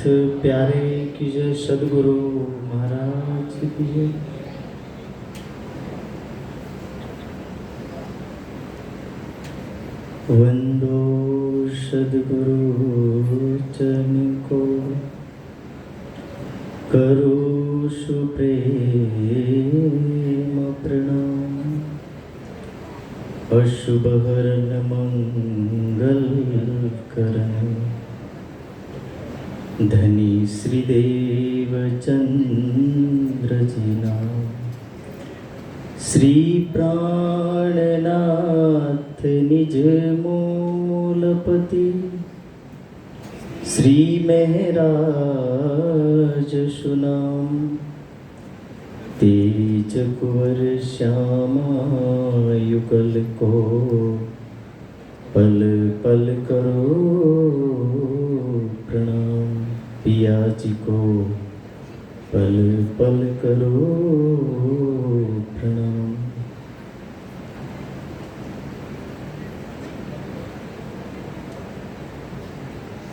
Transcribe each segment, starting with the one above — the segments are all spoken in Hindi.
प्यारे की जय, सदगुरु महाराज की जय। वंदो सदगुरु चरण को, करो सुप्रेम प्रणाम। अशुभ हरण मंगल करण, धनी श्रीदेव चंद्र जी नाम। श्री प्राणनाथ निज मूलपति, श्री महराज सुनाम। तेज कुंवर श्यामा युगल को, पल पल करो प्रणाम। पिया जी को पल पल करो प्रणाम।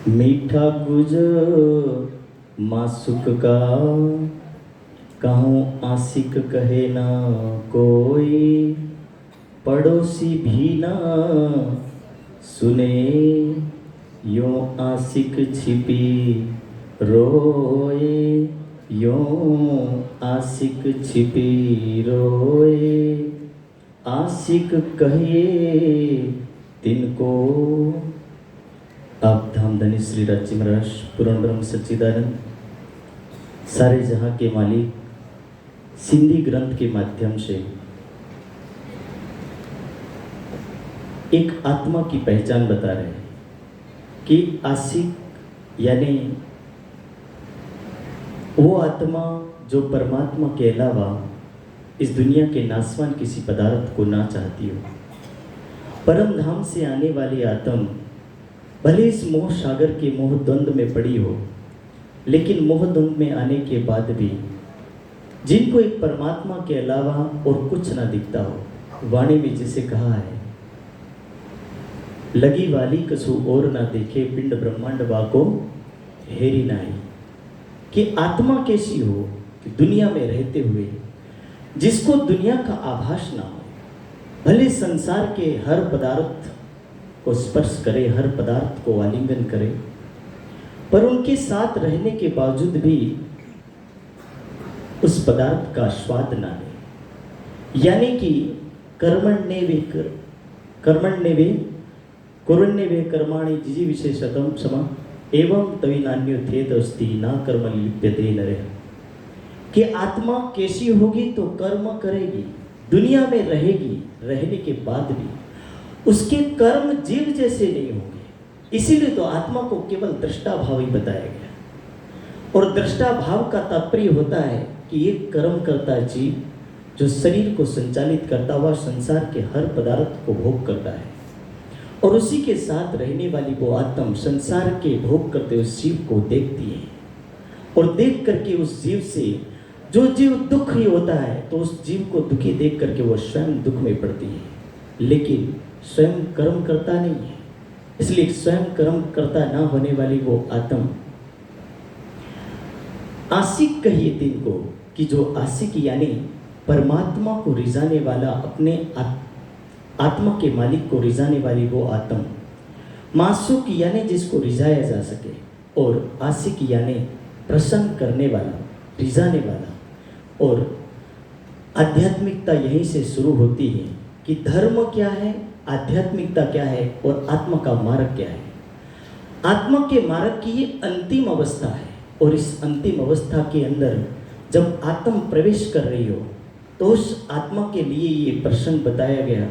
मीठा गुज मासुक का, कहूँ आशिक कहे ना कोई। पड़ोसी भी ना सुने, यों आशिक छिपी रोए। यों आशिक छिपी रोए। आशिक कहिए तिनको, आप धामधनी श्री राची महाराज पूर्ण ब्रह्म सच्चिदानंद, सारे जहां के मालिक, सिंधी ग्रंथ के माध्यम से एक आत्मा की पहचान बता रहे हैं कि आशिक यानी वो आत्मा जो परमात्मा के अलावा इस दुनिया के नासवान किसी पदार्थ को ना चाहती हो। परम धाम से आने वाली आत्म भले इस मोह सागर के मोह द्वंद्व में पड़ी हो, लेकिन मोह द्वंद्व में आने के बाद भी जिनको एक परमात्मा के अलावा और कुछ ना दिखता हो, वाणी में जिसे कहा है, लगी वाली कसु और ना देखे, पिंड ब्रह्मांड वाको हेरी नाई। कि आत्मा कैसी हो कि दुनिया में रहते हुए जिसको दुनिया का आभास ना हो, भले संसार के हर पदार्थ को स्पर्श करे, हर पदार्थ को आलिंगन करे, पर उनके साथ रहने के बावजूद भी उस पदार्थ का स्वाद ना ले। यानी कि कर्मण्येवे कर्माणि जिजी विशेषतम समा एवं तवी नान्यो थे दस्ती ना कर्म लिप्यते नरे। कि आत्मा कैसी होगी तो कर्म करेगी, दुनिया में रहेगी, रहने के बाद भी उसके कर्म जीव जैसे नहीं होंगे। इसीलिए तो आत्मा को केवल दृष्टा भाव ही बताया गया। और दृष्टा भाव का तात्पर्य होता है कि एक कर्म करता जीव जो शरीर को संचालित करता हुआ संसार के हर पदार्थ को भोग करता है, और उसी के साथ रहने वाली वो आत्म संसार के भोग करते उस जीव को देखती है, और देख करके उस जीव से जो जीव दुखी होता है तो उस जीव को दुखी देख करके वो स्वयं दुख में पड़ती है, लेकिन स्वयं कर्म करता नहीं है। इसलिए स्वयं कर्म करता ना होने वाली वो आत्म आशिक कहिए तिनको, कि जो आशिक यानी परमात्मा को रिझाने वाला, अपने आत्मा के मालिक को रिझाने वाली वो आत्म। मासूक यानी जिसको रिझाया जा सके, और आशिक यानी प्रसन्न करने वाला, रिझाने वाला। और आध्यात्मिकता यहीं से शुरू होती है कि धर्म क्या है, आध्यात्मिकता क्या है, और आत्मा का मार्ग क्या है। आत्मा के मार्ग की ये अंतिम अवस्था है, और इस अंतिम अवस्था के अंदर जब आत्म प्रवेश कर रही हो तो उस आत्मा के लिए ये प्रसंग बताया गया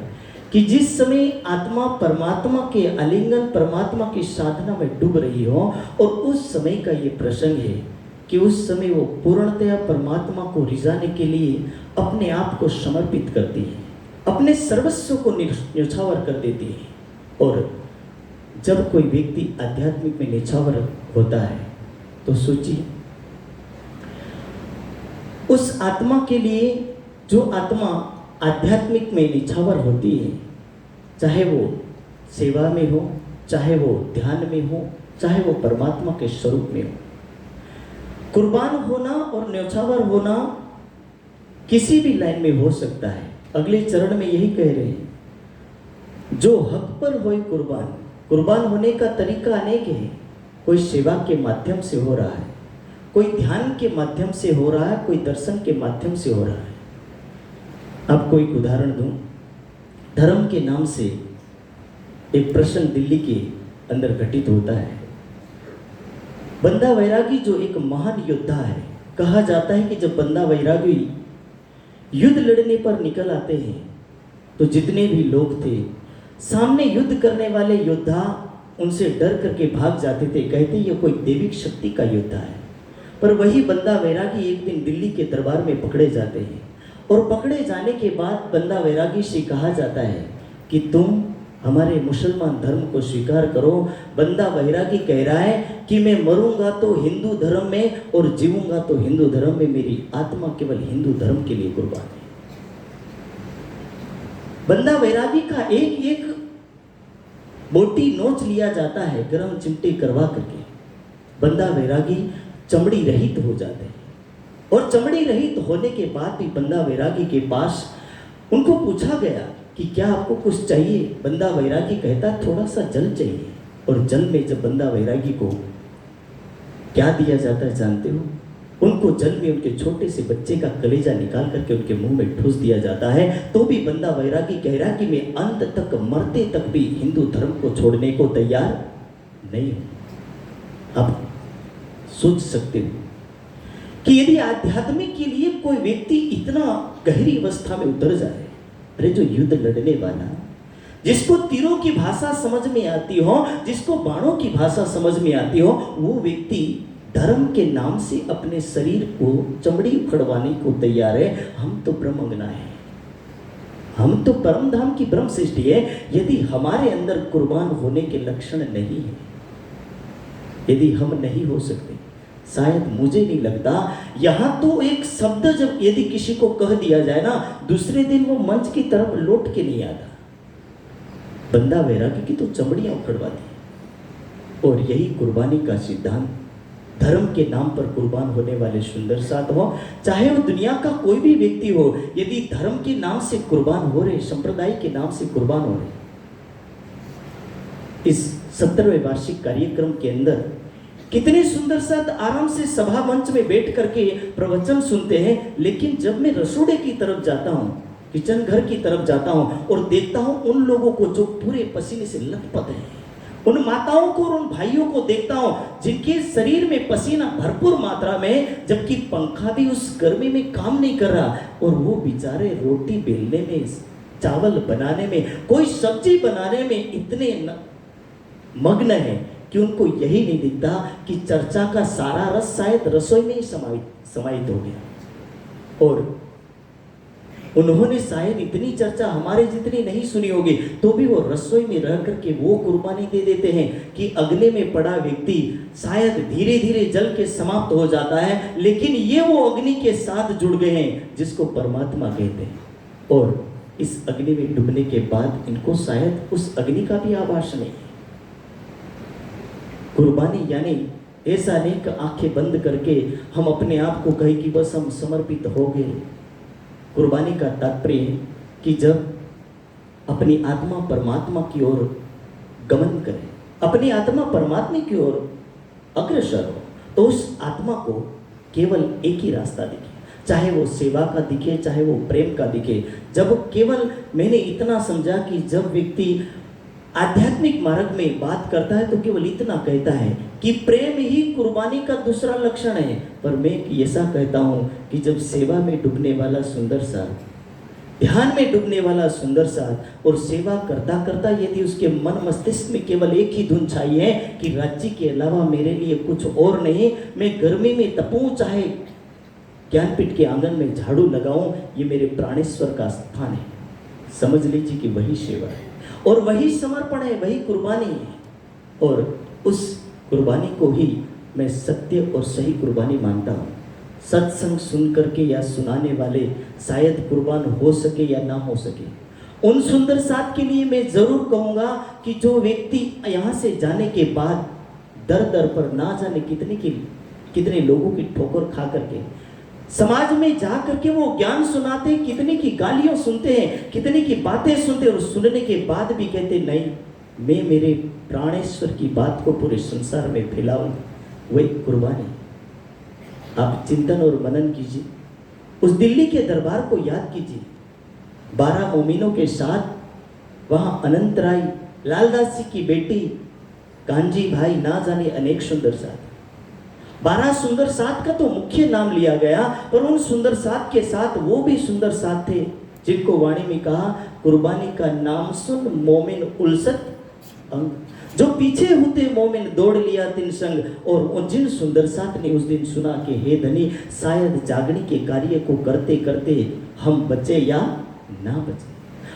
कि जिस समय आत्मा परमात्मा के आलिंगन, परमात्मा की साधना में डूब रही हो, और उस समय का ये प्रसंग है कि उस समय वो पूर्णतया परमात्मा को रिझाने के लिए अपने आप को समर्पित करती है, अपने सर्वस्व को न्यौछावर कर देती है। और जब कोई व्यक्ति आध्यात्मिक में न्यौछावर होता है तो सोचिए, उस आत्मा के लिए जो आत्मा आध्यात्मिक में निछावर होती है, चाहे वो सेवा में हो, चाहे वो ध्यान में हो, चाहे वो परमात्मा के स्वरूप में हो, कुर्बान होना और न्यौछावर होना किसी भी लाइन में हो सकता है। अगले चरण में यही कह रहे हैं, जो हक पर होए कुर्बान। कुर्बान होने का तरीका अनेक है। कोई सेवा के माध्यम से हो रहा है, कोई ध्यान के माध्यम से हो रहा है, कोई दर्शन के माध्यम से हो रहा है। आपको एक उदाहरण दूं, धर्म के नाम से एक प्रश्न दिल्ली के अंदर घटित होता है। बंदा वैरागी जो एक महान योद्धा है, कहा जाता है कि जब बंदा वैरागी युद्ध लड़ने पर निकल आते हैं तो जितने भी लोग थे सामने युद्ध करने वाले योद्धा उनसे डर करके भाग जाते थे, कहते ये कोई दैविक शक्ति का योद्धा है। पर वही बंदा वैरागी एक दिन दिल्ली के दरबार में पकड़े जाते हैं और पकड़े जाने के बाद बंदा वैरागी से कहा जाता है कि तुम हमारे मुसलमान धर्म को स्वीकार करो। बंदा वैरागी कह रहा है कि मैं मरूंगा तो हिंदू धर्म में और जीऊंगा तो हिंदू धर्म में, मेरी आत्मा केवल हिंदू धर्म के लिए कुर्बान है। बंदा वैरागी का एक एक बोटी नोच लिया जाता है, गर्म चिमटे करवा करके। बंदा वैरागी चमड़ी रहित हो जाते हैं और चमड़ी रहित होने के बाद भी बंदा वैरागी के पास उनको पूछा गया कि क्या आपको कुछ चाहिए। बंदा वैरागी कहता थोड़ा सा जल चाहिए। और जल में जब बंदा वैरागी को क्या दिया जाता है जानते हो? उनको जल में उनके छोटे से बच्चे का कलेजा निकाल करके उनके मुंह में ठूस दिया जाता है। तो भी बंदा वैरागी कह रहा कि मैं अंत तक, मरते तक भी हिंदू धर्म को छोड़ने को तैयार नहीं हूं। अब सोच सकते हो कि यदि आध्यात्मिक के लिए कोई व्यक्ति इतना गहरी अवस्था में उतर जाए, अरे जो युद्ध लड़ने वाला, जिसको तीरों की भाषा समझ में आती हो, जिसको बाणों की भाषा समझ में आती हो, वो व्यक्ति धर्म के नाम से अपने शरीर को चमड़ी उखड़वाने को तैयार है। हम तो ब्रह्मज्ञ हैं, हम तो परम धाम की ब्रह्म सृष्टि है। यदि हमारे अंदर कुर्बान होने के लक्षण नहीं है, यदि हम नहीं हो सकते, शायद मुझे नहीं लगता यहां तो एक शब्द जब यदि किसी को कह दिया जाए ना, दूसरे दिन वो मंच की तरफ लौट के नहीं आता। बंदा वैरागी की तो चमड़ियां उखड़वा दी। और यही कुर्बानी का सिद्धांत, धर्म के नाम पर कुर्बान होने वाले सुंदर साथ हो, चाहे वो दुनिया का कोई भी व्यक्ति हो, यदि धर्म के नाम से कुर्बान हो रहे, संप्रदाय के नाम से कुर्बान हो रहे। इस 17वें वार्षिक कार्यक्रम के अंदर कितने सुंदर साथ आराम से सभा मंच में बैठ करके प्रवचन सुनते हैं, लेकिन जब मैं रसोड़े की तरफ जाता हूँ, किचन घर की तरफ जाता हूँ और देखता हूँ उन लोगों को जो पूरे पसीने से लथपथ हैं, उन माताओं को और उन भाइयों को देखता हूँ जिनके शरीर में पसीना भरपूर मात्रा में, जबकि पंखा भी उस गर्मी में काम नहीं कर रहा, और वो बेचारे रोटी बेलने में, चावल बनाने में, कोई सब्जी बनाने में इतने मग्न है कि उनको यही नहीं दिखता कि चर्चा का सारा रस शायद रसोई में ही समाहित हो गया। और उन्होंने शायद इतनी चर्चा हमारे जितनी नहीं सुनी होगी, तो भी वो रसोई में रह करके वो कुर्बानी दे देते हैं कि अगले में पड़ा व्यक्ति शायद धीरे धीरे जल के समाप्त हो जाता है, लेकिन ये वो अग्नि के साथ जुड़ गए हैं जिसको परमात्मा कहते हैं। और इस अग्नि में डूबने के बाद इनको शायद उस अग्नि का भी आभास नहीं। कुर्बानी यानी ऐसा नहीं कि आंखें बंद करके हम अपने आप को कहें कि बस हम समर्पित हो गए। कुर्बानी का तात्पर्य है कि जब अपनी आत्मा परमात्मा की ओर गमन करे, अपनी आत्मा परमात्मा की ओर अग्रसर हो, तो उस आत्मा को केवल एक ही रास्ता दिखे, चाहे वो सेवा का दिखे, चाहे वो प्रेम का दिखे। जब केवल मैंने इतना समझा कि जब व्यक्ति आध्यात्मिक मार्ग में बात करता है तो केवल इतना कहता है कि प्रेम ही कुर्बानी का दूसरा लक्षण है। पर मैं ऐसा कहता हूं कि जब सेवा में डूबने वाला सुंदर सा, ध्यान में डूबने वाला सुंदर सा, और सेवा करता करता यदि उसके मन मस्तिष्क में केवल एक ही धुन छाई है कि राज्य के अलावा मेरे लिए कुछ और नहीं, मैं गर्मी में तपूं, चाहे ज्ञानपीठ के आंगन में झाड़ू लगाऊं, ये मेरे प्राणेश्वर का स्थान है, समझ लीजिए कि वही सेवा है और वही समर्पण है, वही कुर्बानी है। और उस कुर्बानी को ही मैं सत्य और सही कुर्बानी मानता हूँ। सत्संग सुन करके या सुनाने वाले शायद कुर्बान हो सके या ना हो सके, उन सुंदर साथ के लिए मैं जरूर कहूँगा कि जो व्यक्ति यहाँ से जाने के बाद दर दर पर ना जाने कितने की कितने लोगों की ठोकर खा करके समाज में जा करके वो ज्ञान सुनाते हैं, कितने की गालियां सुनते हैं, कितने की बातें सुनते हैं, और सुनने के बाद भी कहते नहीं, मैं मेरे प्राणेश्वर की बात को पूरे संसार में फैलाऊं, वही कुर्बानी। आप चिंतन और मनन कीजिए, उस दिल्ली के दरबार को याद कीजिए, 12 मोमिनों के साथ वहां अनंत राय, लालदास जी की बेटी, कांजी भाई, ना जाने अनेक सुंदर साथ। 12 सुंदर साथ का तो मुख्य नाम लिया गया, पर उन सुंदर साथ के साथ वो भी सुंदर साथ थे जिनको वाणी में कहा, कुर्बानी का नाम सुन मोमिन उलसत अंग, जो पीछे होते मोमिन दौड़ लिया तिन संग। और जिन सुंदर साथ ने उस दिन सुना कि हे धनी, शायद जागने के कार्य को करते करते हम बचे या ना बचे,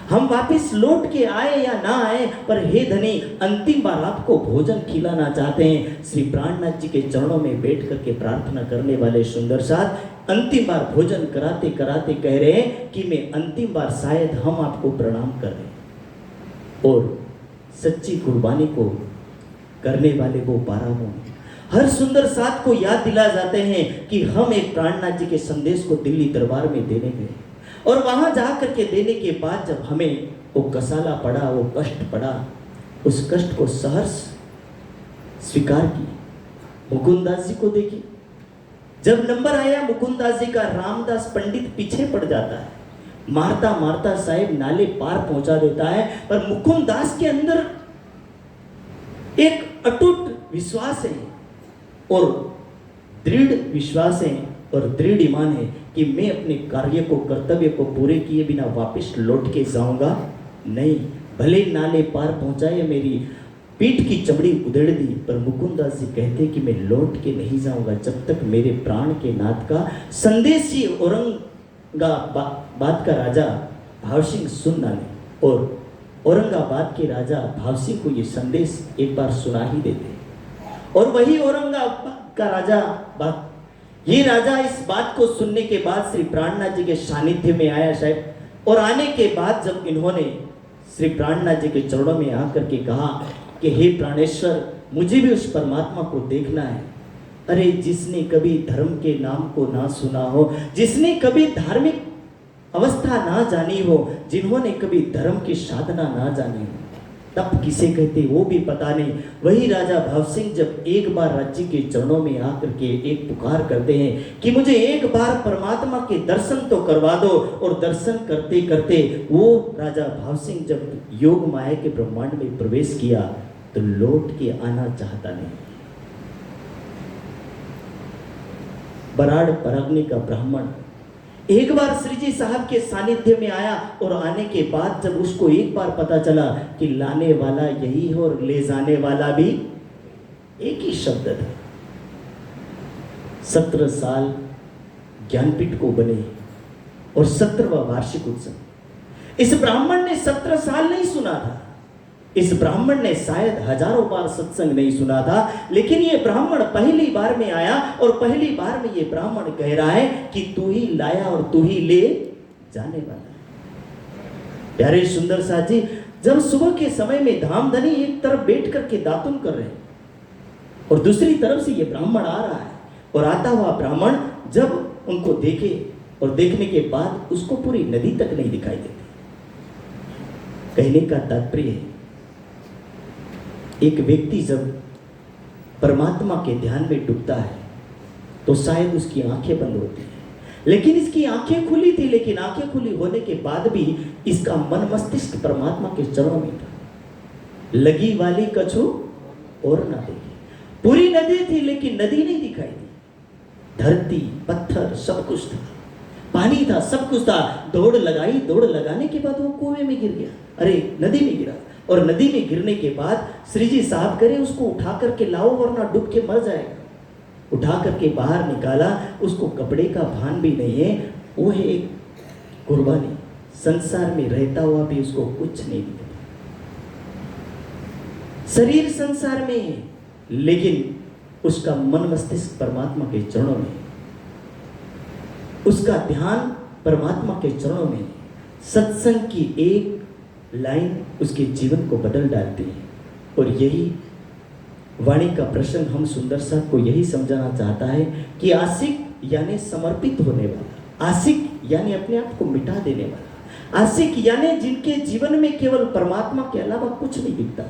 हम वापस लौट के आए या ना आए, पर हे धनी, अंतिम बार आपको भोजन खिलाना चाहते हैं। श्री प्राणनाथ जी के चरणों में बैठ करके प्रार्थना करने वाले सुंदर साथ अंतिम बार भोजन कराते कराते कह रहे हैं कि मैं अंतिम बार शायद हम आपको प्रणाम कर रहे हैं। और सच्ची कुर्बानी को करने वाले वो 12 मोमिन हर सुंदर साथ को याद दिला जाते हैं कि हम एक प्राणनाथ जी के संदेश को दिल्ली दरबार में देने गए, और वहां जा करके देने के बाद जब हमें वो कसाला पड़ा, वो कष्ट पड़ा, उस कष्ट को सहर्ष स्वीकार किया। मुकुंदास जी को देखिए, जब नंबर आया मुकुंदास जी का, रामदास पंडित पीछे पड़ जाता है, मारता मारता साहेब नाले पार पहुंचा देता है, पर मुकुंदास के अंदर एक अटूट विश्वास है और दृढ़ विश्वास है और दृढ़ ईमान है कि मैं अपने कार्य को, कर्तव्य को पूरे किए बिना वापस लौट के जाऊंगा नहीं। भले नाले पार पहुंचाए, मेरी पीठ की चमड़ी उधेड़ दी, पर मुकुंदास जी कहते कि मैं लौट के नहीं जाऊंगा जब तक मेरे प्राण के नाथ का संदेश ही औरंगाबाद का राजा भाव सिंह सुन ना ले। और औरंगाबाद के राजा भाव सिंह को ये संदेश एक बार सुना ही देते, और वही औरंगाबाद का राजा ये राजा इस बात को सुनने के बाद श्री प्राणनाथ जी के सानिध्य में आया साहब, और आने के बाद जब इन्होंने श्री प्राणनाथ जी के चरणों में आकर के कहा कि हे प्राणेश्वर, मुझे भी उस परमात्मा को देखना है। अरे जिसने कभी धर्म के नाम को ना सुना हो, जिसने कभी धार्मिक अवस्था ना जानी हो, जिन्होंने कभी धर्म की साधना ना जानी हो, तब किसे कहते वो भी पता नहीं। वही राजा भाव सिंह जब एक बार राज्य के चरणों में आकर के एक पुकार करते हैं कि मुझे एक बार परमात्मा के दर्शन तो करवा दो, और दर्शन करते करते वो राजा भाव सिंह जब योग माया के ब्रह्मांड में प्रवेश किया तो लौट के आना चाहता नहीं। बराड़ परगने का ब्राह्मण एक बार श्री जी साहब के सानिध्य में आया, और आने के बाद जब उसको एक बार पता चला कि लाने वाला यही है और ले जाने वाला भी एक ही शब्द था। 17 साल ज्ञानपीठ को बने और 17वां वार्षिक उत्सव। इस ब्राह्मण ने 17 साल नहीं सुना था, इस ब्राह्मण ने शायद हजारों बार सत्संग नहीं सुना था, लेकिन ये ब्राह्मण पहली बार में आया, और पहली बार में ये ब्राह्मण कह रहा है कि तू ही लाया और तू ही ले जाने वाला है। प्यारे सुंदर साथ जी, जब सुबह के समय में धामधनी एक तरफ बैठ करके दातुन कर रहे हैं और दूसरी तरफ से ये ब्राह्मण आ रहा है, और आता हुआ ब्राह्मण जब उनको देखे और देखने के बाद उसको पूरी नदी तक नहीं दिखाई देती। कहने का तात्पर्य है, एक व्यक्ति जब परमात्मा के ध्यान में डूबता है तो शायद उसकी आंखें बंद होती हैं, लेकिन इसकी आंखें खुली थी, लेकिन आंखें खुली होने के बाद भी इसका मन मस्तिष्क परमात्मा के चरणों में था। लगी वाली कछु और ना देखी, पूरी नदी थी लेकिन नदी नहीं दिखाई दी। धरती, पत्थर, सब कुछ था, पानी था, सब कुछ था। दौड़ लगाई, दौड़ लगाने के बाद वो कुएं में गिर गया, अरे नदी में गिरा, और नदी में गिरने के बाद श्री जी साहब करे उसको उठा करके लाओ वरना डूब के मर जाएगा। उठा करके बाहर निकाला, उसको कपड़े का भान भी नहीं है, वो है एक कुर्बानी। संसार में रहता हुआ भी उसको कुछ नहीं दिखता, शरीर संसार में है लेकिन उसका मन मस्तिष्क परमात्मा के चरणों में, उसका ध्यान परमात्मा के चरणों में। सत्संग की एक लाइन उसके जीवन को बदल डालती है, और यही वाणी का प्रश्न हम सुंदर साहब को यही समझाना चाहता है कि आशिक यानी समर्पित होने वाला, आशिक यानी अपने आप को मिटा देने वाला, आशिक यानी जिनके जीवन में केवल परमात्मा के अलावा कुछ नहीं दिखता।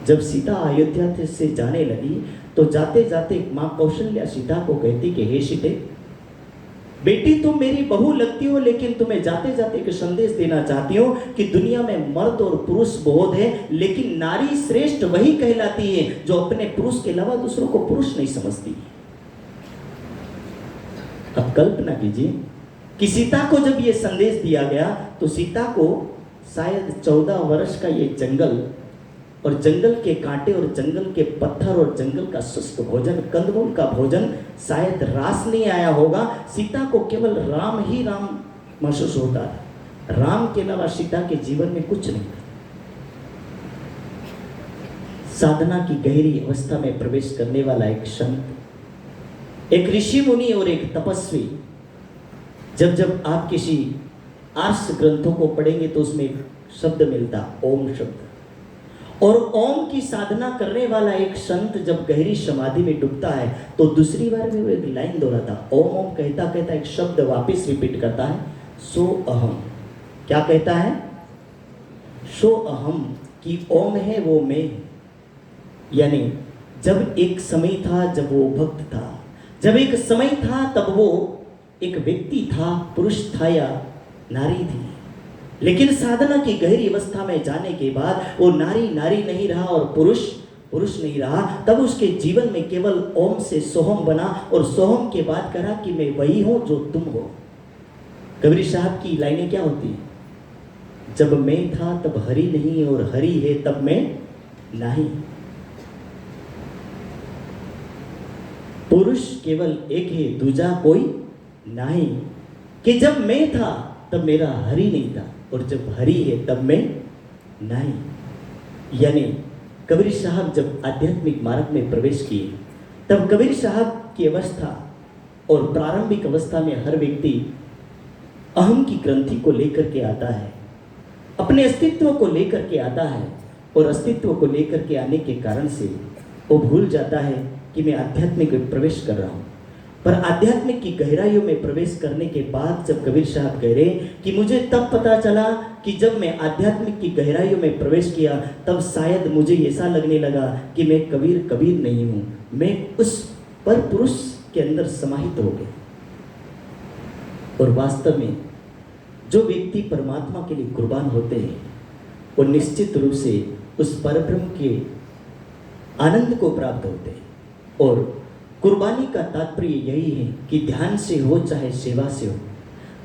जब सीता अयोध्या से जाने लगी तो जाते जाते माँ कौशल्या सीता को कहती कि हे सीते, बेटी तुम मेरी बहू लगती हो, लेकिन तुम्हें जाते जाते एक संदेश देना चाहती हूँ कि दुनिया में मर्द और पुरुष बहुत है, लेकिन नारी श्रेष्ठ वही कहलाती है जो अपने पुरुष के अलावा दूसरों को पुरुष नहीं समझती। अब कल्पना कीजिए कि सीता को जब ये संदेश दिया गया तो सीता को शायद 14 वर्ष का ये जंगल और जंगल के कांटे और जंगल के पत्थर और जंगल का शुष्क भोजन, कंदमूल का भोजन शायद रास नहीं आया होगा। सीता को केवल राम ही राम महसूस होता था, राम के अलावा सीता के जीवन में कुछ नहीं था। साधना की गहरी अवस्था में प्रवेश करने वाला एक संत, एक ऋषि मुनि और एक तपस्वी, जब आप किसी आर्ष ग्रंथों को पढ़ेंगे तो उसमें एक शब्द मिलता, ओम शब्द। और ओम की साधना करने वाला एक संत जब गहरी समाधि में डूबता है तो दूसरी बार में वो एक लाइन दोहराता, ओम ओम कहता कहता एक शब्द वापस रिपीट करता है, सो अहम। क्या कहता है? सो अहम, कि ओम है वो मैं। यानी जब एक समय था जब वो भक्त था, जब एक समय था तब वो एक व्यक्ति था, पुरुष था या नारी थी, लेकिन साधना की गहरी अवस्था में जाने के बाद वो नारी नारी नहीं रहा और पुरुष पुरुष नहीं रहा। तब उसके जीवन में केवल ओम से सोहम बना और सोहम के बाद कहा कि मैं वही हूं जो तुम हो। कबीर साहब की लाइनें क्या होती है? जब मैं था तब हरि नहीं और हरि है तब मैं नहीं। पुरुष केवल एक है, दूजा कोई नहीं। कि जब मैं था तब मेरा हरि नहीं था और जब हरि है तब मैं नहीं। यानी कबीर साहब जब आध्यात्मिक मार्ग में प्रवेश किए तब कबीर साहब की अवस्था और प्रारंभिक अवस्था में हर व्यक्ति अहम की ग्रंथि को लेकर के आता है, अपने अस्तित्व को लेकर के आता है, और अस्तित्व को लेकर के आने के कारण से वो भूल जाता है कि मैं आध्यात्मिक में प्रवेश कर रहा हूँ। पर आध्यात्मिक की गहराइयों में प्रवेश करने के बाद जब कबीर साहब कह रहे कि मुझे तब पता चला कि जब मैं आध्यात्मिक की गहराइयों में प्रवेश किया तब शायद मुझे ऐसा लगने लगा कि मैं कबीर नहीं हूँ, मैं उस पर पुरुष के अंदर समाहित हो गया। और वास्तव में जो व्यक्ति परमात्मा के लिए कुर्बान होते हैं वो निश्चित रूप से उस परब्रह्म के आनंद को प्राप्त होते हैं। और कुर्बानी का तात्पर्य यही है कि ध्यान से हो चाहे सेवा से हो।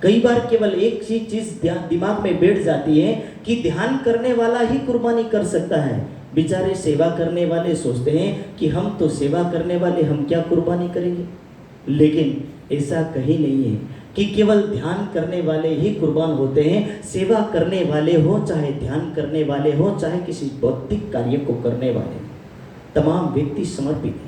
कई बार केवल एक ही चीज दिमाग में बैठ जाती है कि ध्यान करने वाला ही कुर्बानी कर सकता है। बेचारे सेवा करने वाले सोचते हैं कि हम तो सेवा करने वाले, हम क्या कुर्बानी करेंगे। लेकिन ऐसा कहीं नहीं है कि केवल ध्यान करने वाले ही कुर्बान होते हैं। सेवा करने वाले हो, चाहे ध्यान करने वाले हो, चाहे किसी भौतिक कार्य को करने वाले, तमाम व्यक्ति समर्पित हैं।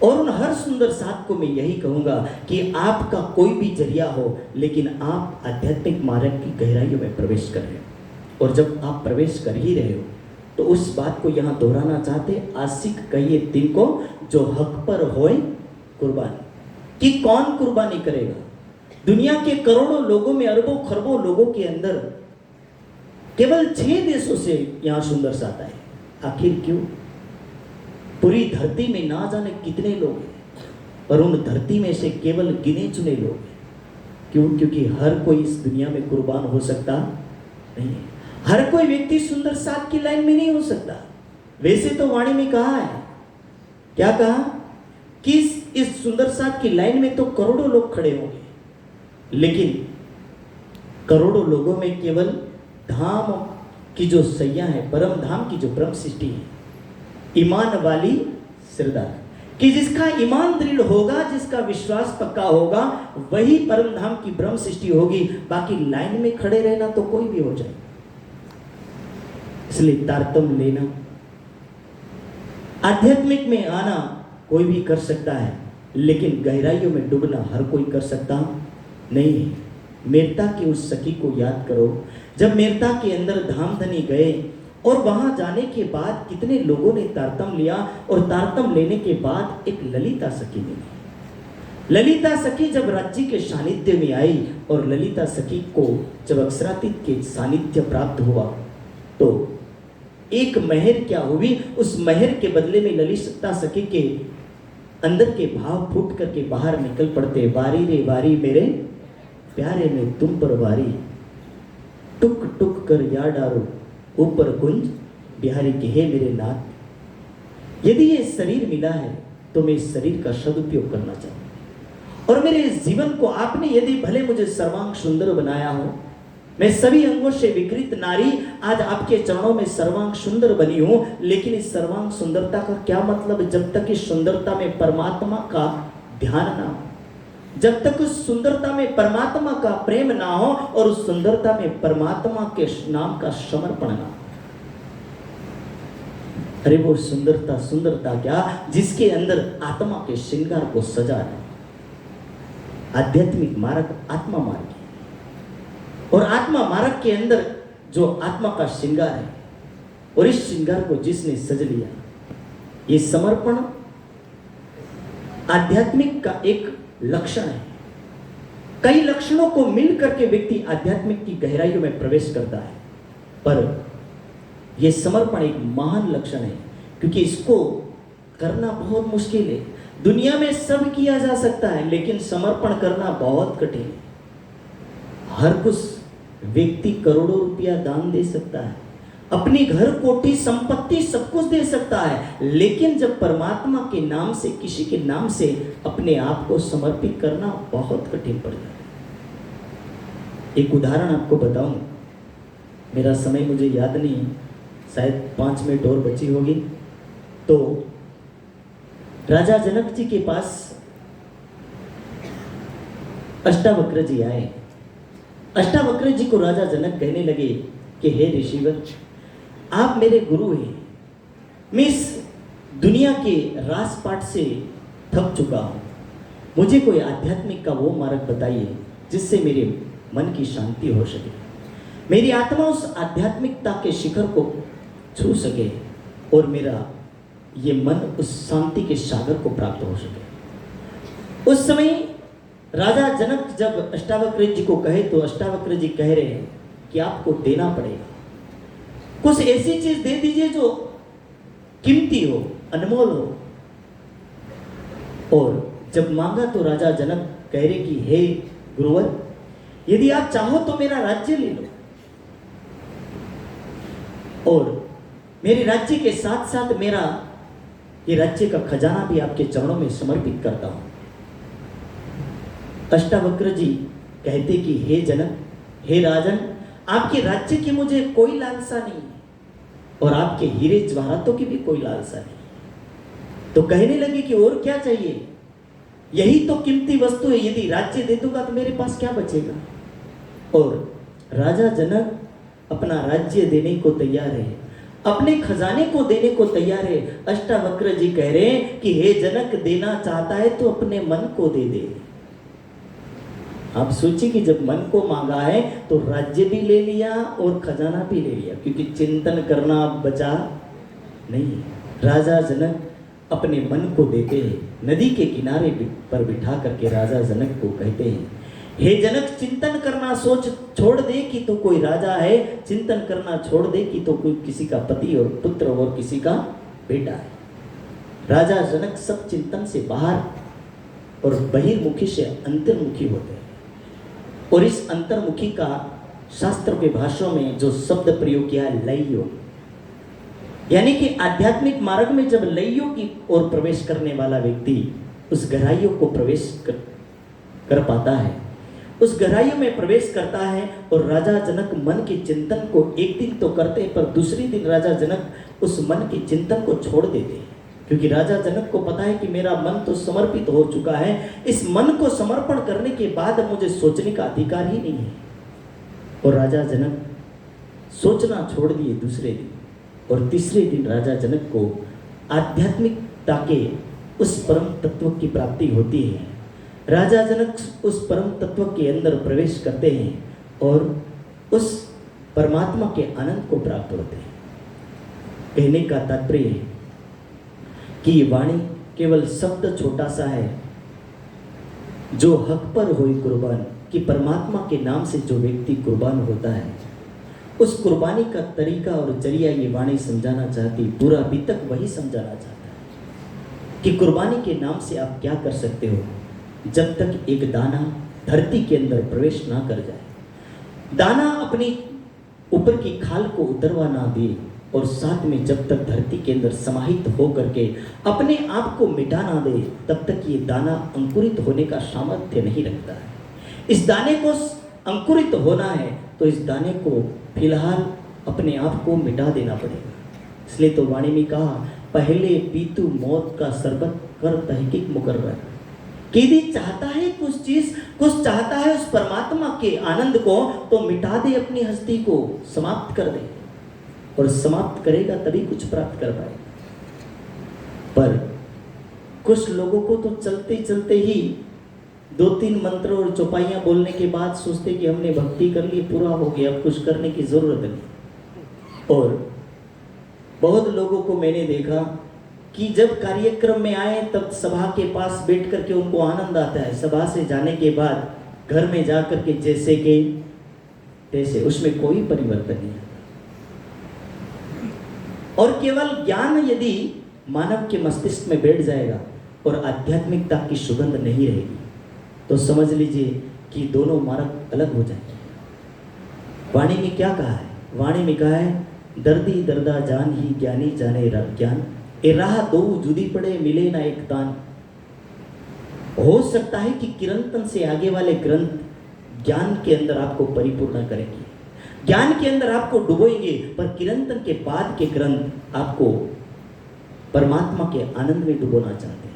और उन हर सुंदर साथ को मैं यही कहूँगा कि आपका कोई भी जरिया हो, लेकिन आप आध्यात्मिक मार्ग की गहराइयों में प्रवेश कर रहे हो। और जब आप प्रवेश कर ही रहे हो तो उस बात को यहाँ दोहराना चाहते, आशिक कहिए तिनको जो हक पर होए कुर्बानी। कि कौन कुर्बानी करेगा? दुनिया के करोड़ों लोगों में, अरबों खरबों लोगों के अंदर केवल 6 देशों से यहाँ सुंदर साथ आए। आखिर क्यों? पूरी धरती में ना जाने कितने लोग हैं, पर उन धरती में से केवल गिने चुने लोग हैं। क्यों? क्योंकि हर कोई इस दुनिया में कुर्बान हो सकता नहीं है। हर कोई व्यक्ति सुंदर साथ की लाइन में नहीं हो सकता। वैसे तो वाणी में कहा है, क्या कहा? कि इस सुंदर साथ की लाइन में तो करोड़ों लोग खड़े होंगे, लेकिन करोड़ों लोगों में केवल धाम की जो सैया है, परम धाम की जो ब्रह्म सृष्टि है, ईमान वाली श्रद्धा, कि जिसका ईमान दृढ़ होगा, जिसका विश्वास पक्का होगा, वही परम धाम की ब्रह्म सृष्टि होगी। बाकी लाइन में खड़े रहना तो कोई भी हो जाए। इसलिए तारतम्य लेना, आध्यात्मिक में आना कोई भी कर सकता है, लेकिन गहराइयों में डूबना हर कोई कर सकता नहीं है। मेरता की उस सखी को याद करो, जब मेरता के अंदर धामधनी गए और वहां जाने के बाद कितने लोगों ने तारतम लिया, और तारतम लेने के बाद एक ललिता सखी मिली। ललिता सखी जब राज्य के सानिध्य में आई, और ललिता सखी को जब अक्षरातीत के सानिध्य प्राप्त हुआ, तो एक महर क्या हुई, उस महर के बदले में ललिता सखी के अंदर के भाव फूट करके बाहर निकल पड़ते। वारी रे वारी मेरे प्यारे में तुम पर वारी, टुक टुक कर या डारो ऊपर कुंज बिहारी के, हे मेरे नाथ, यदि ये शरीर मिला है तो मैं इस शरीर का सदुपयोग करना चाहूँ, और मेरे इस जीवन को आपने यदि भले मुझे सर्वांग सुंदर बनाया हो, मैं सभी अंगों से विकृत नारी आज आपके चरणों में सर्वांग सुंदर बनी हूं, लेकिन इस सर्वांग सुंदरता का क्या मतलब जब तक इस सुंदरता में परमात्मा का ध्यान ना हो, जब तक उस सुंदरता में परमात्मा का प्रेम ना हो, और उस सुंदरता में परमात्मा के नाम का समर्पण ना हो। अरे वो सुंदरता, सुंदरता क्या जिसके अंदर आत्मा के श्रृंगार को सजा है। आध्यात्मिक मार्ग आत्मा मार्ग है, और आत्मा मार्ग के अंदर जो आत्मा का श्रृंगार है, और इस श्रृंगार को जिसने सज लिया, ये समर्पण आध्यात्मिक का एक लक्षण है। कई लक्षणों को मिल करके व्यक्ति आध्यात्मिक की गहराइयों में प्रवेश करता है, पर यह समर्पण एक महान लक्षण है, क्योंकि इसको करना बहुत मुश्किल है। दुनिया में सब किया जा सकता है, लेकिन समर्पण करना बहुत कठिन है। हर कुछ व्यक्ति करोड़ों रुपया दान दे सकता है, अपनी घर कोठी संपत्ति सब कुछ दे सकता है, लेकिन जब परमात्मा के नाम से, किसी के नाम से अपने आप को समर्पित करना बहुत कठिन पड़ जाता है। एक उदाहरण आपको बताऊं, मेरा समय मुझे याद नहीं है, शायद 5 मिनट और बची होगी। तो राजा जनक जी के पास अष्टावक्र जी आए। अष्टावक्र जी को राजा जनक कहने लगे कि हे ऋषिवर, आप मेरे गुरु हैं, मैं इस दुनिया के राजपाट से थक चुका हूं, मुझे कोई आध्यात्मिक का वो मार्ग बताइए जिससे मेरे मन की शांति हो सके, मेरी आत्मा उस आध्यात्मिकता के शिखर को छू सके, और मेरा ये मन उस शांति के सागर को प्राप्त हो सके। उस समय राजा जनक जब अष्टावक्र जी को कहे, तो अष्टावक्र जी कह रहे हैं कि आपको देना पड़ेगा, कुछ ऐसी चीज दे दीजिए जो कीमती हो, अनमोल हो। और जब मांगा तो राजा जनक कह रहे कि हे गुरुवर, यदि आप चाहो तो मेरा राज्य ले लो, और मेरे राज्य के साथ साथ मेरा ये राज्य का खजाना भी आपके चरणों में समर्पित करता हूं। अष्टावक्र जी कहते कि हे जनक, हे राजन, आपके राज्य की मुझे कोई लालसा नहीं है, और आपके हीरे जवाहरातों की भी कोई लालसा नहीं। तो कहने लगे कि और क्या चाहिए, यही तो कीमती वस्तु है, यदि राज्य दे दूंगा तो मेरे पास क्या बचेगा। और राजा जनक अपना राज्य देने को तैयार है, अपने खजाने को देने को तैयार है। अष्टावक्र जी कह रहे हैं कि हे जनक, देना चाहता है तो अपने मन को दे दे। आप सोचिए कि जब मन को मांगा है तो राज्य भी ले लिया और खजाना भी ले लिया, क्योंकि चिंतन करना अब बचा नहीं। राजा जनक अपने मन को देते हैं। नदी के किनारे पर बिठा करके राजा जनक को कहते हैं, हे जनक, चिंतन करना सोच छोड़ दे कि तो कोई राजा है, चिंतन करना छोड़ दे कि तो कोई किसी का पति और पुत्र और किसी का बेटा है। राजा जनक सब चिंतन से बाहर और बहिर्मुखी से अंतर्मुखी होते हैं, और इस अंतर्मुखी का शास्त्र के भाषाओं में जो शब्द प्रयोग किया है, लय योग, यानी कि आध्यात्मिक मार्ग में जब लयों की ओर प्रवेश करने वाला व्यक्ति उस गहराइयों को प्रवेश कर पाता है, उस गहराइयों में प्रवेश करता है। और राजा जनक मन के चिंतन को एक दिन तो करते हैं, पर दूसरी दिन राजा जनक उस मन के चिंतन को छोड़ देते हैं, क्योंकि राजा जनक को पता है कि मेरा मन तो समर्पित हो चुका है, इस मन को समर्पण करने के बाद मुझे सोचने का अधिकार ही नहीं है। और राजा जनक सोचना छोड़ दिए दूसरे दिन, और तीसरे दिन राजा जनक को आध्यात्मिकता के उस परम तत्व की प्राप्ति होती है। राजा जनक उस परम तत्व के अंदर प्रवेश करते हैं और उस परमात्मा के आनंद को प्राप्त होते हैं। कहने का तात्पर्य है कि ये वाणी केवल शब्द छोटा सा है, जो हक पर हुई कुर्बान, कि परमात्मा के नाम से जो व्यक्ति कुर्बान होता है, उस कुर्बानी का तरीका और जरिया ये वाणी समझाना चाहती, पूरा अभी तक वही समझाना चाहता है कि कुर्बानी के नाम से आप क्या कर सकते हो। जब तक एक दाना धरती के अंदर प्रवेश ना कर जाए, दाना अपनी ऊपर की खाल को उतरवा ना दे, और साथ में जब तक धरती के अंदर समाहित हो करके अपने आप को मिटा ना दे, तब तक ये दाना अंकुरित होने का सामर्थ्य नहीं रखता है। इस दाने को अंकुरित होना है तो इस दाने को फिलहाल अपने आप को मिटा देना पड़ेगा। इसलिए तो वाणी में कहा, पहले पीतू मौत का शरबत कर तहकीक मुकर्रर। कि यदि चाहता है कुछ चीज, कुछ चाहता है उस परमात्मा के आनंद को, तो मिटा दे अपनी हस्ती को, समाप्त कर दे, और समाप्त करेगा तभी कुछ प्राप्त कर पाएगा। पर कुछ लोगों को तो चलते चलते ही 2-3 मंत्र और चौपाइयाँ बोलने के बाद सोचते कि हमने भक्ति कर ली, पूरा हो गया, अब कुछ करने की जरूरत नहीं। और बहुत लोगों को मैंने देखा कि जब कार्यक्रम में आए तब सभा के पास बैठ करके उनको आनंद आता है, सभा से जाने के बाद घर में जा करके जैसे के तैसे, उसमें कोई परिवर्तन नहीं। और केवल ज्ञान यदि मानव के मस्तिष्क में बैठ जाएगा और आध्यात्मिकता की सुगंध नहीं रहेगी, तो समझ लीजिए कि दोनों मार्ग अलग हो जाएंगे। वाणी में क्या कहा है? वाणी में कहा है, दर्दी दर्दा जान ही ज्ञानी जाने ज्ञान, ए राह दो जुदी पड़े मिले ना एक तान। हो सकता है कि किरंतन से आगे वाले ग्रंथ ज्ञान के अंदर आपको परिपूर्ण करेंगे, ज्ञान के अंदर आपको डुबोएंगे, पर किरंतन के बाद के ग्रंथ आपको परमात्मा के आनंद में डुबोना चाहते हैं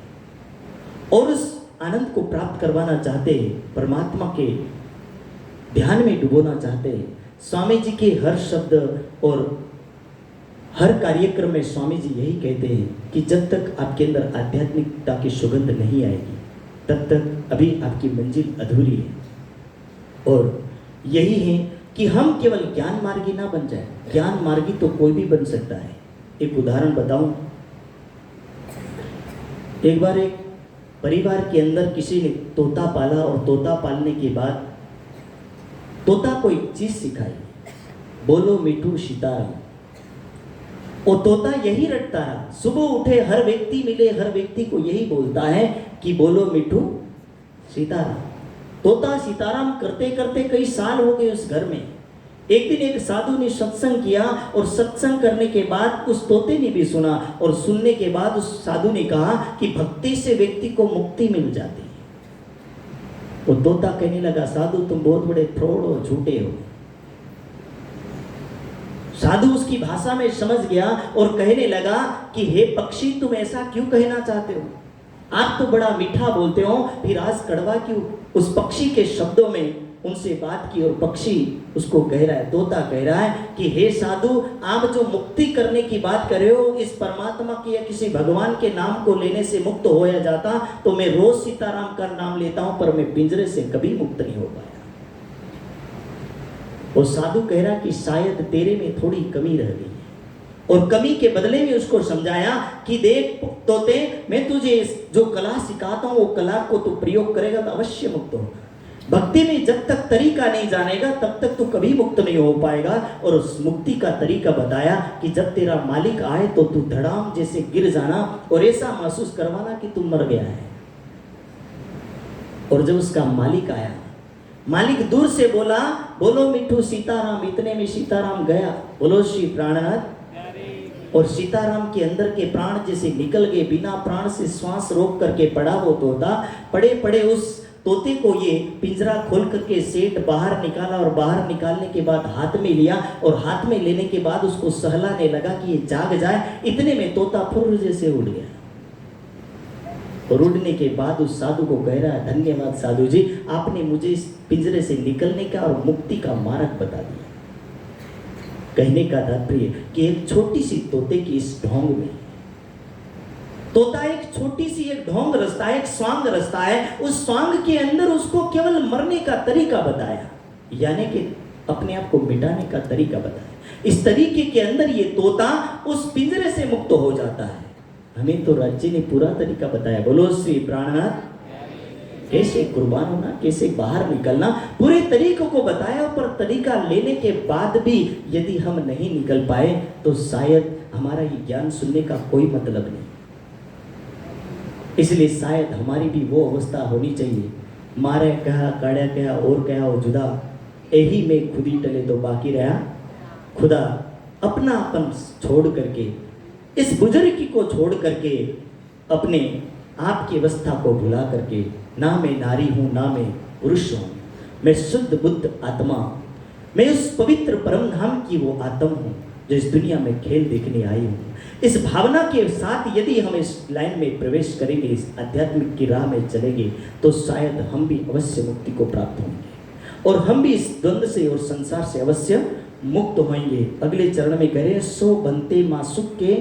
और उस आनंद को प्राप्त करवाना चाहते हैं, परमात्मा के ध्यान में डुबोना चाहते हैं। स्वामी जी के हर शब्द और हर कार्यक्रम में स्वामी जी यही कहते हैं कि जब तक आपके अंदर आध्यात्मिकता की सुगंध नहीं आएगी, तब तक अभी आपकी मंजिल अधूरी है। और यही है कि हम केवल ज्ञान मार्गी ना बन जाए, ज्ञान मार्गी तो कोई भी बन सकता है। एक उदाहरण बताऊं, एक बार एक परिवार के अंदर किसी ने तोता पाला और तोता पालने के बाद तोता को एक चीज सिखाई, बोलो मिठू सीताराम। वो तोता यही रटता रहा, सुबह उठे हर व्यक्ति मिले हर व्यक्ति को यही बोलता है कि बोलो मिठू सीताराम। तोता सीताराम करते करते कई साल हो गए उस घर में। एक दिन एक साधु ने सत्संग किया और सत्संग करने के बाद उस तोते ने भी सुना, और सुनने के बाद उस साधु ने कहा कि भक्ति से व्यक्ति को मुक्ति मिल जाती है। वो तोता कहने लगा, साधु तुम बहुत बड़े फ्रॉड हो, झूठे हो। साधु उसकी भाषा में समझ गया और कहने लगा कि हे पक्षी, तुम ऐसा क्यों कहना चाहते हो? आप तो बड़ा मीठा बोलते हो, फिर आज कड़वा क्यों? उस पक्षी के शब्दों में उनसे बात की और पक्षी उसको कह रहा है, तोता कह रहा है कि हे साधु, आप जो मुक्ति करने की बात कर रहे हो, इस परमात्मा के या किसी भगवान के नाम को लेने से मुक्त होया जाता तो मैं रोज सीताराम का नाम लेता हूं, पर मैं पिंजरे से कभी मुक्त नहीं हो पाया। वो साधु कह रहा कि शायद तेरे में थोड़ी कमी रह गई, और कमी के बदले में उसको समझाया कि देख तोते, मैं तुझे जो कला सिखाता हूं वो कला को तू प्रयोग करेगा तो अवश्य मुक्त होगा। भक्ति में जब तक तरीका नहीं जानेगा तब तक तू कभी मुक्त नहीं हो पाएगा। और उस मुक्ति का तरीका बताया कि जब तेरा मालिक आए तो तू धड़ाम जैसे गिर जाना और ऐसा महसूस करवाना कि तू मर गया है। और जब उसका मालिक आया, मालिक दूर से बोला, बोलो मिठू सीताराम। इतने में सीताराम गया, बोलो श्री प्राणनाथ। और सीताराम के अंदर के प्राण जैसे निकल गए, बिना प्राण से श्वास रोक करके पड़ा वो तोता। पड़े पड़े उस तोते को ये पिंजरा खोल करके सेठ बाहर निकाला, और बाहर निकालने के बाद हाथ में लिया, और हाथ में लेने के बाद उसको सहलाने लगा कि ये जाग जाए। इतने में तोता फुर्र जैसे उड़ गया। और उड़ने के बाद उस साधु को कह रहा है, धन्यवाद साधु जी, आपने मुझे इस पिंजरे से निकलने का और मुक्ति का मार्ग बता दिया। कहने का तात्पर्य कि एक छोटी सी तोते की इस ढोंग में, तोता एक छोटी सी एक ढोंग रचता है, एक स्वांग रचता है। उस स्वांग के अंदर उसको केवल मरने का तरीका बताया, यानी कि अपने आप को मिटाने का तरीका बताया। इस तरीके के अंदर ये तोता उस पिंजरे से मुक्त हो जाता है। हमें तो राज्य ने पूरा तरीका बताया। बोलो श्री प्राणनाथ। कैसे कुर्बान होना, कैसे बाहर निकलना, पूरे तरीकों को बताया। पर तरीका लेने के बाद भी यदि हम नहीं निकल पाए तो शायद हमारा ये ज्ञान सुनने का कोई मतलब नहीं। इसलिए शायद हमारी भी वो अवस्था होनी चाहिए, मारे कहा काड़ा कहा और कहा वो जुदा, यही में खुद ही टले तो बाकी रहा खुदा। अपना अपन छोड़ करके, इस बुजुर्गी को छोड़ करके, अपने आप की अवस्था को भुला करके, ना मैं नारी हूँ ना मैं पुरुष हूँ, मैं शुद्ध बुद्ध आत्मा, मैं उस पवित्र परम धाम की वो आत्मा हूँ जो इस दुनिया में खेल देखने आई हूँ। इस भावना के साथ यदि हम इस लाइन में प्रवेश करेंगे, इस आध्यात्मिक की राह में चलेंगे, तो शायद हम भी अवश्य मुक्ति को प्राप्त होंगे और हम भी इस द्वंद्व से और संसार से अवश्य मुक्त होंगे। अगले चरण में कह रहे हैं, सो बनते मासुक के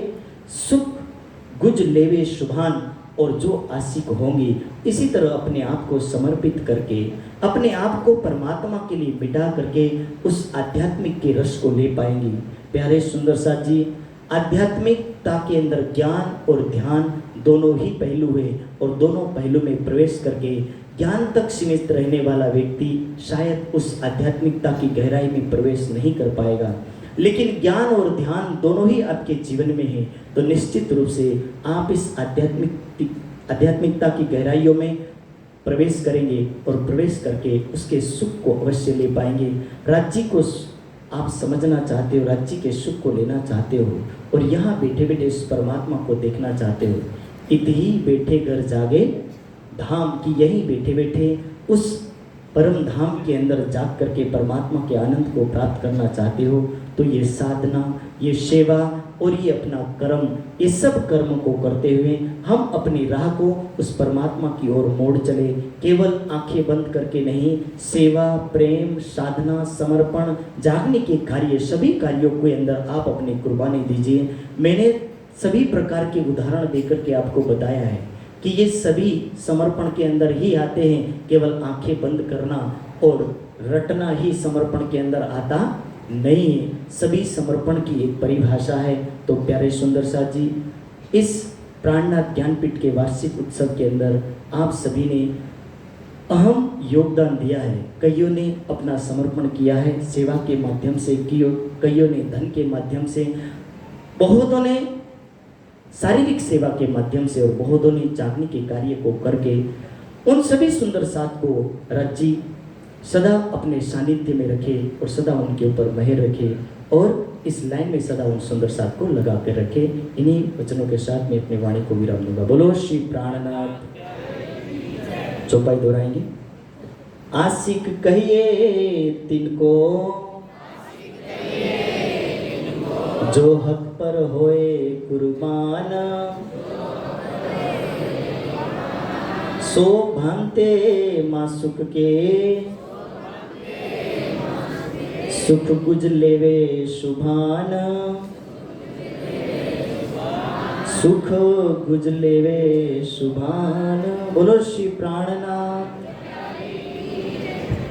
सुख गुज लेवे शुभान, और जो आशिक होंगी इसी तरह अपने आप को समर्पित करके, अपने आप को परमात्मा के लिए मिटा करके उस आध्यात्मिक के रस को ले पाएंगी। प्यारे सुंदर साथ जी, आध्यात्मिकता के अंदर ज्ञान और ध्यान दोनों ही पहलू है और दोनों पहलू में प्रवेश करके ज्ञान तक सीमित रहने वाला व्यक्ति शायद उस आध्यात्मिकता की गहराई में प्रवेश नहीं कर पाएगा। लेकिन ज्ञान और ध्यान दोनों ही आपके जीवन में है तो निश्चित रूप से आप इस आध्यात्मिकता की गहराइयों में प्रवेश करेंगे और प्रवेश करके उसके सुख को अवश्य ले पाएंगे। राज्य को आप समझना चाहते हो, राज्य के सुख को लेना चाहते हो और यहाँ बैठे बैठे इस परमात्मा को देखना चाहते हो। इत ही बैठे घर जागे धाम की, यही बैठे बैठे उस परम धाम के अंदर जाग करके परमात्मा के आनंद को प्राप्त करना चाहते हो तो ये साधना, ये सेवा और ये अपना कर्म, ये सब कर्म को करते हुए हम अपनी राह को उस परमात्मा की ओर मोड़ चले। केवल आंखें बंद करके नहीं, सेवा, प्रेम, साधना, समर्पण, जागने के कार्य, सभी कार्यों के अंदर आप अपनी कुर्बानी दीजिए। मैंने सभी प्रकार के उदाहरण देकर के आपको बताया है कि ये सभी समर्पण के अंदर ही आते हैं। केवल आंखें बंद करना और रटना ही समर्पण के अंदर आता नहीं है। सभी समर्पण की एक परिभाषा है। तो प्यारे सुंदर साथ जी, इस प्राणनाथ ज्ञानपीठ के वार्षिक उत्सव के अंदर आप सभी ने अहम योगदान दिया है। कईयों ने अपना समर्पण किया है सेवा के माध्यम से, कईयों ने धन के माध्यम से, बहुतों ने शारीरिक सेवा के माध्यम से और बहुतों ने जागने के कार्य को करके उन सभी सुंदर साथ को राज्य सदा अपने सानिध्य में रखे और सदा उनके ऊपर मेहर रखे और इस लाइन में सदा उन सुंदर साथ को लगा कर रखे। इन्हीं वचनों के साथ मैं अपनी वाणी को विराम दूंगा। बोलो श्री प्राणनाथ। चौपाई दोहराएंगे। आशिक कहिए तिनको जो हक पर होए कुर्बान, सो भांते मासुक के सुख गुज लेवे शुभान, सुख गुज लेवे शुभान। बोलो श्री प्राणनाथ।